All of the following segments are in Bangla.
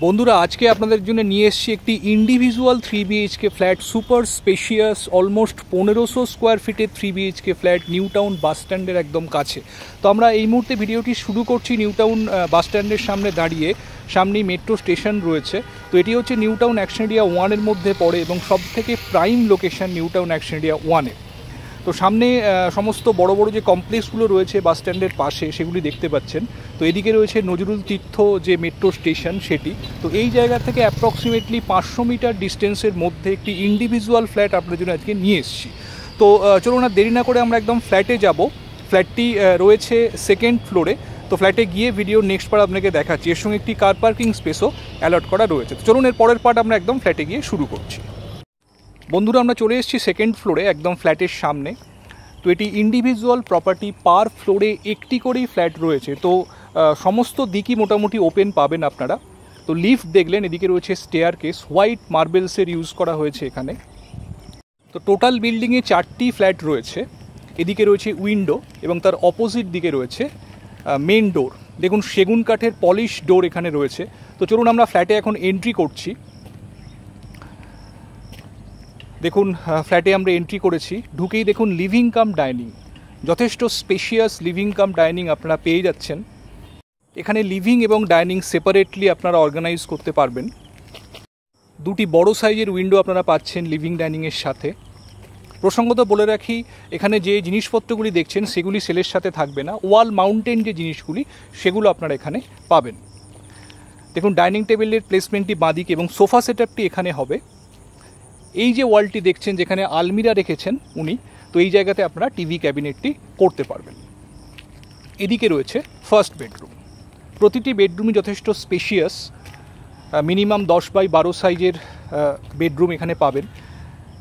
বন্ধুরা আজকে আপনাদের জন্য নিয়ে এসেছি একটি individual 3 BHK flat, super spacious, almost 1500 square ফিটের 3 BHK flat, new Town bus স্ট্যান্ডের একদম কাছে। তো আমরা এই মুহূর্তে ভিডিওটি শুরু করছি নিউ টাউন বাস স্ট্যান্ডের সামনে দাঁড়িয়ে। সামনেই মেট্রো স্টেশন রয়েছে। তো এটি হচ্ছে নিউ টাউন অ্যাকশন এরিয়া 1-এর মধ্যে পড়ে এবং সব থেকে prime location New Town action area 1-এ। তো সামনে সমস্ত বড় বড় যে কমপ্লেক্সগুলো রয়েছে বাস স্ট্যান্ডের পাশে সেগুলি দেখতে পাচ্ছেন। তো এদিকে রয়েছে নজরুল তীর্থ যে মেট্রো স্টেশন সেটি। তো এই জায়গা থেকে অ্যাপ্রক্সিমেটলি 500 মিটার ডিস্টেন্সের মধ্যে একটি ইন্ডিভিজুয়াল ফ্ল্যাট আপনাদের জন্য আজকে নিয়ে এসেছি। তো চলুন আর দেরি না করে আমরা একদম ফ্ল্যাটে যাব। ফ্ল্যাটটি রয়েছে 2nd ফ্লোরে। তো ফ্ল্যাটে গিয়ে ভিডিও নেক্সট পার্ট আপনাকে দেখাচ্ছি। এর সঙ্গে একটি কার পার্কিং স্পেসও অ্যালট করা রয়েছে। তো চলুন এর পরের পার্ট আমরা একদম ফ্ল্যাটে গিয়ে শুরু করছি। বন্ধুরা আমরা চলে এসেছি 2nd ফ্লোরে, একদম ফ্ল্যাটের সামনে। তো এটি ইন্ডিভিজুয়াল প্রপার্টি, পার ফ্লোরে একটি করেই ফ্ল্যাট রয়েছে। তো সমস্ত দিকই মোটামুটি ওপেন পাবেন আপনারা। তো লিফট দেখলেন, এদিকে রয়েছে স্টেয়ার কেস, হোয়াইট মার্বেলসের ইউজ করা হয়েছে এখানে। তো টোটাল বিল্ডিংয়ে 4টি ফ্ল্যাট রয়েছে। এদিকে রয়েছে উইন্ডো এবং তার অপোজিট দিকে রয়েছে মেন ডোর। দেখুন সেগুন কাঠের পলিশ ডোর এখানে রয়েছে। তো চলুন আমরা ফ্ল্যাটে এখন এন্ট্রি করছি। দেখুন ফ্ল্যাটে আমরা এন্ট্রি করেছি। ঢুকেই দেখুন লিভিং কাম ডাইনিং, যথেষ্ট স্পেশিয়াস লিভিং কাম ডাইনিং আপনারা পেয়ে যাচ্ছেন। এখানে লিভিং এবং ডাইনিং সেপারেটলি আপনারা অর্গানাইজ করতে পারবেন। দুটি বড় সাইজের উইন্ডো আপনারা পাচ্ছেন লিভিং ডাইনিংয়ের সাথে। প্রসঙ্গত বলে রাখি, এখানে যে জিনিসপত্রগুলি দেখছেন সেগুলি সেলের সাথে থাকবে না। ওয়াল মাউন্টেন যে জিনিসগুলি সেগুলো আপনারা এখানে পাবেন। দেখুন ডাইনিং টেবিলের প্লেসমেন্টটি বাঁদিকে এবং সোফা সেটআপটি এখানে হবে। এই যে ওয়ালটি দেখছেন যেখানে আলমিরা রেখেছেন উনি, তো এই জায়গাতে আপনারা টিভি ক্যাবিনেটটি করতে পারবেন। এদিকে রয়েছে ফার্স্ট বেডরুম। প্রতিটি বেডরুমই যথেষ্ট স্পেশিয়াস, মিনিমাম 10x12 সাইজের বেডরুম এখানে পাবেন।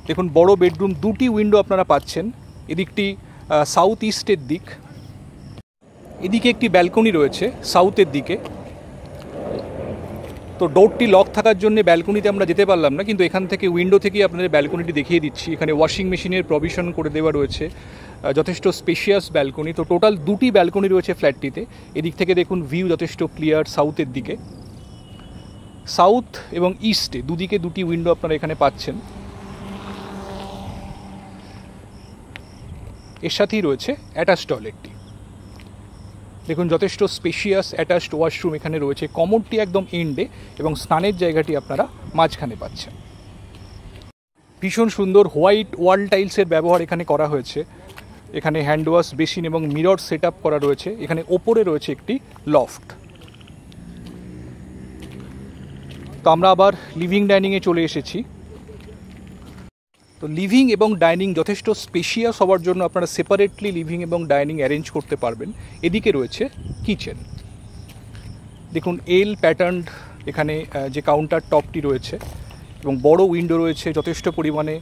দেখুন বড় বেডরুম, দুটি উইন্ডো আপনারা পাচ্ছেন। এদিকটি সাউথ ইস্টের দিক, এদিকে একটি ব্যালকনি রয়েছে সাউথের দিকে। তো ডোরটি লক থাকার জন্য ব্যালকনিতে আমরা যেতে পারলাম না, কিন্তু এখান থেকে উইন্ডো থেকেই আপনাদের ব্যালকনিটি দেখিয়ে দিচ্ছি। এখানে ওয়াশিং মেশিনের প্রভিশন করে দেওয়া রয়েছে, যথেষ্ট স্পেশিয়াস ব্যালকনি। তো টোটাল দুটি ব্যালকনি রয়েছে ফ্ল্যাটটিতে। এদিক থেকে দেখুন ভিউ যথেষ্ট ক্লিয়ার সাউথের দিকে। সাউথ এবং ইস্টে দুদিকে দুটি উইন্ডো আপনারা এখানে পাচ্ছেন। এর সাথেই রয়েছে অ্যাটাচ টয়লেটটি। দেখুন যথেষ্ট স্পেশিয়াস অ্যাটাচড ওয়াশরুম এখানে রয়েছে। কমোডটি একদম এন্ডে এবং স্নানের জায়গাটি আপনারা মাঝখানে পাচ্ছেন। ভীষণ সুন্দর হোয়াইট ওয়াল টাইলসের ব্যবহার এখানে করা হয়েছে। এখানে হ্যান্ড ওয়াশ বেসিন এবং মিরর সেট আপ করা রয়েছে। এখানে ওপরে রয়েছে একটি লফট। তো আমরা আবার লিভিং ডাইনিংয়ে চলে এসেছি। তো লিভিং এবং ডাইনিং যথেষ্ট স্পেশিয়াস হওয়ার জন্য আপনারা সেপারেটলি লিভিং এবং ডাইনিং অ্যারেঞ্জ করতে পারবেন। এদিকে রয়েছে কিচেন। দেখুন এল প্যাটার্ন এখানে যে কাউন্টার টপটি রয়েছে এবং বড় উইন্ডো রয়েছে। যথেষ্ট পরিমাণে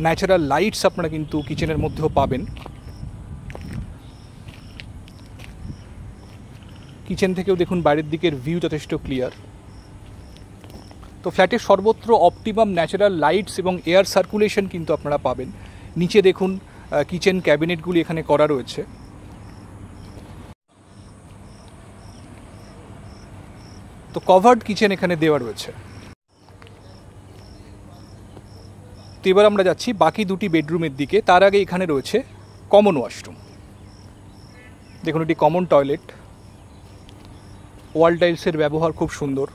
ন্যাচারাল লাইটস আপনারা কিন্তু কিচেনের মধ্যেও পাবেন। কিচেন থেকেও দেখুন বাইরের দিকের ভিউ যথেষ্ট ক্লিয়ার। তো ফ্ল্যাটের সর্বত্র অপটিমাম ন্যাচারাল লাইটস এবং এয়ার সার্কুলেশন কিন্তু আপনারা পাবেন। নিচে দেখুন কিচেন ক্যাবিনেটগুলি এখানে করা রয়েছে। তো কভার্ড কিচেন এখানে দেওয়া রয়েছে। তো এবার আমরা যাচ্ছি বাকি দুটি বেডরুমের দিকে। তার আগে এখানে রয়েছে কমন ওয়াশরুম। দেখুন এটি কমন টয়লেট, ওয়াল টাইলসের ব্যবহার খুব সুন্দর।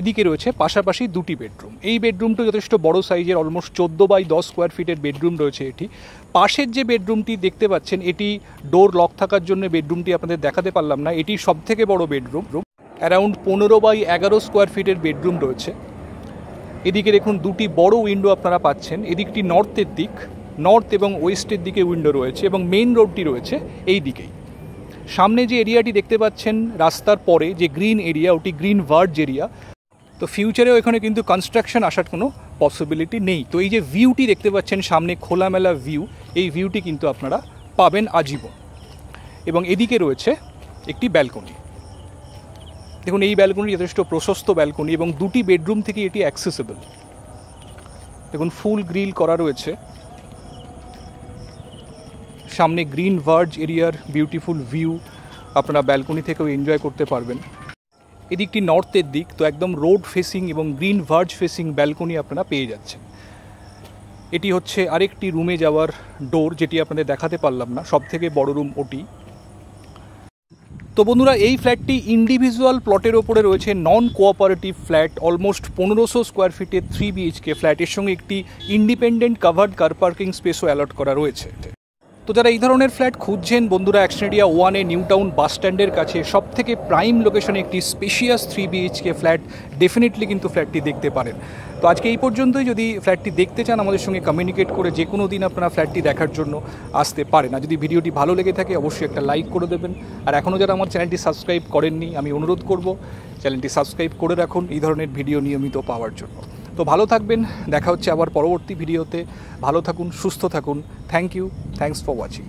এদিকে রয়েছে পাশাপাশি দুটি বেডরুম। এই বেডরুমটা যথেষ্ট বড় সাইজের, অলমোস্ট 14x10 স্কোয়ার ফিটের বেডরুম রয়েছে এটি। পাশের যে বেডরুমটি দেখতে পাচ্ছেন এটি ডোর লক থাকার জন্য বেডরুমটি আপনাদের দেখাতে পারলাম না। এটি সবথেকে বড় বেডরুম, অ্যারাউন্ড 15x11 স্কোয়ার ফিটের বেডরুম রয়েছে। এদিকে দেখুন দুটি বড় উইন্ডো আপনারা পাচ্ছেন। এদিকটি নর্থের দিক, নর্থ এবং ওয়েস্টের দিকে উইন্ডো রয়েছে এবং মেইন রোডটি রয়েছে এই দিকেই। সামনে যে এরিয়াটি দেখতে পাচ্ছেন রাস্তার পরে যে গ্রিন এরিয়া, ওটি গ্রিন ভার্জ এরিয়া। তো ফিউচারেও এখানে কিন্তু কনস্ট্রাকশন আসার কোনো পসিবিলিটি নেই। তো এই যে ভিউটি দেখতে পাচ্ছেন সামনে খোলামেলা ভিউ, এই ভিউটি কিন্তু আপনারা পাবেন আজীবন। এবং এদিকে রয়েছে একটি ব্যালকনি। দেখুন এই ব্যালকনি যথেষ্ট প্রশস্ত ব্যালকনি এবং দুটি বেডরুম থেকে এটি অ্যাক্সেসেবল। দেখুন ফুল গ্রিল করা রয়েছে। সামনে গ্রিন ভার্জ এরিয়ার বিউটিফুল ভিউ, আপনারা ব্যালকনি থেকেও এনজয় করতে পারবেন। এদিকটি নর্থের দিক, তো একদম রোড ফেসিং এবং গ্রিন ভার্জ ফেসিং ব্যালকনি আপনারা পেয়ে যাচ্ছেন। এটি হচ্ছে আরেকটি রুমে যাওয়ার ডোর, যেটি আপনাদের দেখাতে পারলাম না, সব থেকে বড় রুম ওটি। তো বন্ধুরা, এই ফ্ল্যাটটি ইন্ডিভিজুয়াল প্লটের ওপরে রয়েছে, non cooperative flat, almost 1500 square ফিটের 3 BHK ফ্ল্যাট। এর সঙ্গে একটি ইন্ডিপেন্ডেন্ট কাভার্ড কার পার্কিং স্পেসও অ্যালট করা রয়েছে। তো যারা এই ধরনের ফ্ল্যাট খুঁজছেন বন্ধুরা, অ্যাক্সন-এরিয়া 1-এ নিউ টাউন বাস স্ট্যান্ডের কাছে সব থেকে প্রাইম লোকেশনে একটি স্পেশিয়াস 3 BHK ফ্ল্যাট ডেফিনেটলি কিন্তু ফ্ল্যাটটি দেখতে পারেন। তো আজকে এই পর্যন্তই। যদি ফ্ল্যাটটি দেখতে চান আমাদের সঙ্গে কমিউনিকেট করে যে কোনো দিন আপনারা ফ্ল্যাটটি দেখার জন্য আসতে পারেন। আর যদি ভিডিওটি ভালো লেগে থাকে অবশ্যই একটা লাইক করে দেবেন। আর এখনও যারা আমার চ্যানেলটি সাবস্ক্রাইব করেননি, আমি অনুরোধ করব চ্যানেলটি সাবস্ক্রাইব করে রাখুন এই ধরনের ভিডিও নিয়মিত পাওয়ার জন্য। তো ভালো থাকবেন, দেখা হচ্ছে আবার পরবর্তী ভিডিওতে। ভালো থাকুন, সুস্থ থাকুন। Thank you, thanks for watching.